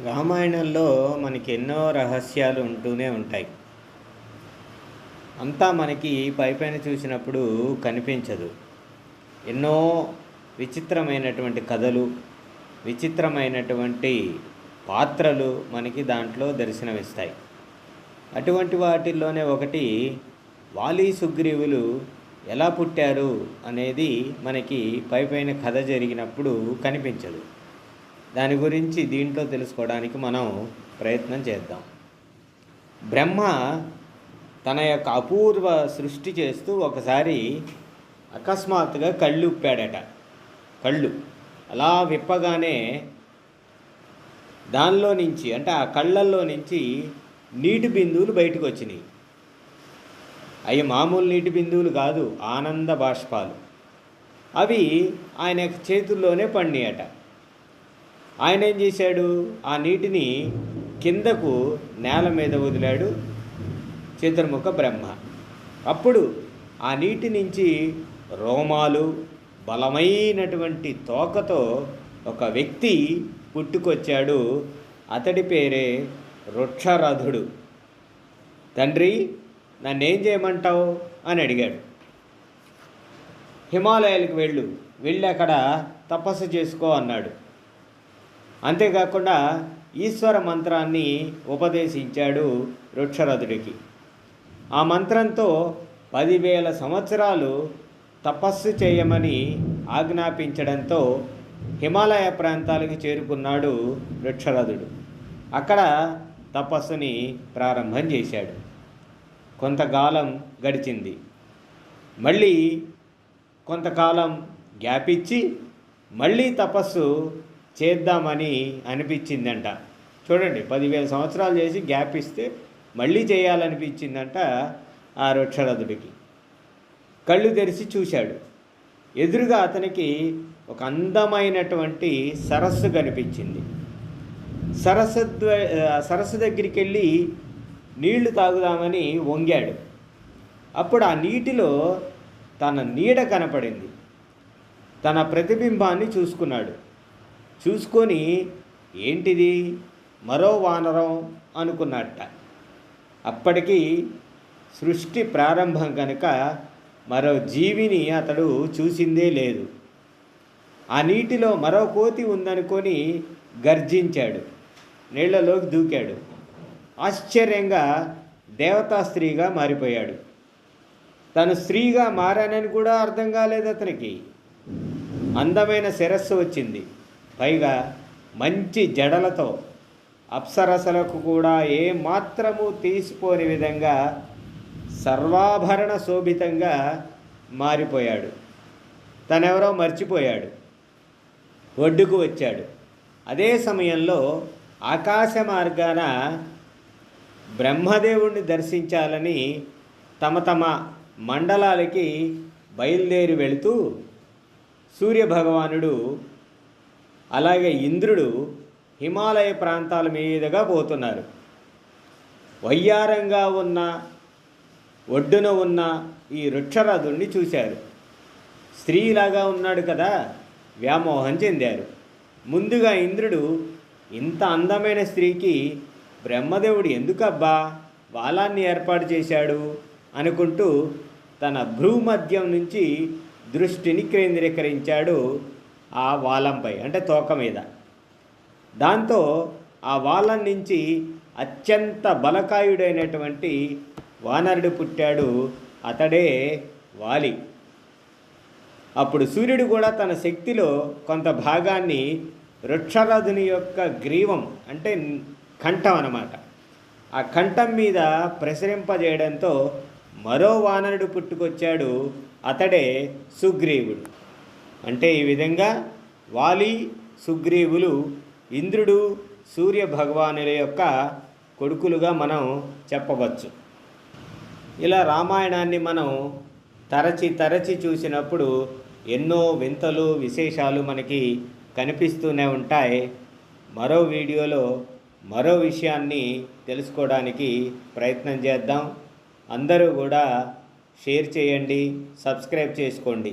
రామాయణంలో మనకి ఎన్నో రహస్యాలు ఉంటూనే ఉంటాయి. అంతా మనకి పైపైన చూసినప్పుడు కనిపించదు. ఎన్నో విచిత్రమైనటువంటి కథలు, విచిత్రమైనటువంటి పాత్రలు మనకి దాంట్లో దర్శనమిస్తాయి. అటువంటి వాటిల్లోనే ఒకటి వాలి సుగ్రీవులు ఎలా పుట్టారు అనేది మనకి పైపైన కథ జరిగినప్పుడు కనిపించదు. దాని గురించి దీంట్లో తెలుసుకోవడానికి మనం ప్రయత్నం చేద్దాం. బ్రహ్మ తన యొక్క అపూర్వ సృష్టి చేస్తూ ఒకసారి అకస్మాత్తుగా కళ్ళు ఉప్పాడట. కళ్ళు అలా విప్పగానే దానిలో నుంచి, అంటే ఆ కళ్ళల్లో నుంచి నీటి బిందువులు బయటకు వచ్చినాయి. అవి మామూలు నీటి బిందువులు కాదు, ఆనంద బాష్పాలు. అవి ఆయన చేతుల్లోనే పడినాయట. ఆయన ఏం చేశాడు, ఆ నీటిని కిందకు నేల మీద వదిలాడు చతుర్ముఖ బ్రహ్మ. అప్పుడు ఆ నీటి నుంచి రోమాలు, బలమైనటువంటి తోకతో ఒక వ్యక్తి పుట్టుకొచ్చాడు. అతడి పేరే వృక్షరథుడు. తండ్రి, నన్నేం చేయమంటావు అని అడిగాడు. హిమాలయాలకు వెళ్ళి అక్కడ తపస్సు చేసుకో అన్నాడు. అంతేకాకుండా ఈశ్వర మంత్రాన్ని ఉపదేశించాడు వృక్షరథుడికి. ఆ మంత్రంతో 10,000 సంవత్సరాలు తపస్సు చేయమని ఆజ్ఞాపించడంతో హిమాలయ ప్రాంతాలకు చేరుకున్నాడు వృక్షరథుడు. అక్కడ తపస్సుని ప్రారంభం చేశాడు. కొంతకాలం గడిచింది. మళ్ళీ కొంతకాలం గ్యాప్ ఇచ్చి మళ్ళీ తపస్సు చేద్దామని అనిపించిందంట. చూడండి, 10,000 సంవత్సరాలు చేసి గ్యాప్ ఇస్తే మళ్ళీ చేయాలనిపించిందంట ఆ వృక్షరథుడికి. కళ్ళు తెరిచి చూశాడు. ఎదురుగా అతనికి ఒక అందమైనటువంటి సరస్సు కనిపించింది. సరస్సు దగ్గరికి వెళ్ళి నీళ్లు తాగుదామని వంగాడు. అప్పుడు ఆ నీటిలో తన నీడ కనపడింది. తన ప్రతిబింబాన్ని చూసుకున్నాడు. చూసుకొని ఏంటిది, మరో వానరం అనుకున్నట్ట. అప్పటికి సృష్టి ప్రారంభం కనుక మరో జీవిని అతడు చూసిందే లేదు. ఆ నీటిలో మరో కోతి ఉందనుకొని గర్జించాడు. నీళ్లలోకి దూకాడు. ఆశ్చర్యంగా దేవతా స్త్రీగా మారిపోయాడు. తను స్త్రీగా మారానని కూడా అర్థం కాలేదు అతనికి. అందమైన శిరస్సు వచ్చింది. పైగా మంచి జడలతో అప్సరసలకు కూడా ఏ మాత్రము తీసిపోని విధంగా సర్వాభరణ శోభితంగా మారిపోయాడు. తనెవరో మర్చిపోయాడు. ఒడ్డుకు వచ్చాడు. అదే సమయంలో ఆకాశ మార్గాన బ్రహ్మదేవుణ్ణి దర్శించాలని తమ మండలాలకి బయలుదేరి వెళుతూ సూర్యభగవానుడు అలాగే ఇంద్రుడు హిమాలయ ప్రాంతాల మీదుగా పోతున్నారు. వయ్యారంగా ఉన్న ఒడ్డున ఉన్న ఈ వృక్షరథుణ్ణి చూశారు. స్త్రీలాగా ఉన్నాడు కదా, వ్యామోహం చెందారు. ముందుగా ఇంద్రుడు, ఇంత అందమైన స్త్రీకి బ్రహ్మదేవుడు ఎందుకబ్బా వాలాన్ని ఏర్పాటు చేశాడు అనుకుంటూ తన భ్రూమధ్యం నుంచి దృష్టిని కేంద్రీకరించాడు ఆ వాలంపై, అంటే తోక మీద. దాంతో ఆ వాలం నుంచి అత్యంత బలకాయుడైనటువంటి వానరుడు పుట్టాడు. అతడే వాలి. అప్పుడు సూర్యుడు కూడా తన శక్తిలో కొంత భాగాన్ని వృక్షరథుని యొక్క గ్రీవం, అంటే కంఠం అన్నమాట, ఆ కంఠం మీద ప్రసరింపజేయడంతో మరో వానరుడు పుట్టుకొచ్చాడు. అతడే సుగ్రీవుడు. అంటే ఈ విధంగా వాలి, సుగ్రీవులు ఇంద్రుడు, సూర్య భగవానుల యొక్క కొడుకులుగా మనం చెప్పవచ్చు. ఇలా రామాయణాన్ని మనం తరచి చూసినప్పుడు ఎన్నో వింతలు, విశేషాలు మనకి కనిపిస్తూనే ఉంటాయి. మరో వీడియోలో మరో విషయాన్ని తెలుసుకోవడానికి ప్రయత్నం చేద్దాం. అందరూ కూడా షేర్ చేయండి, సబ్స్క్రైబ్ చేసుకోండి.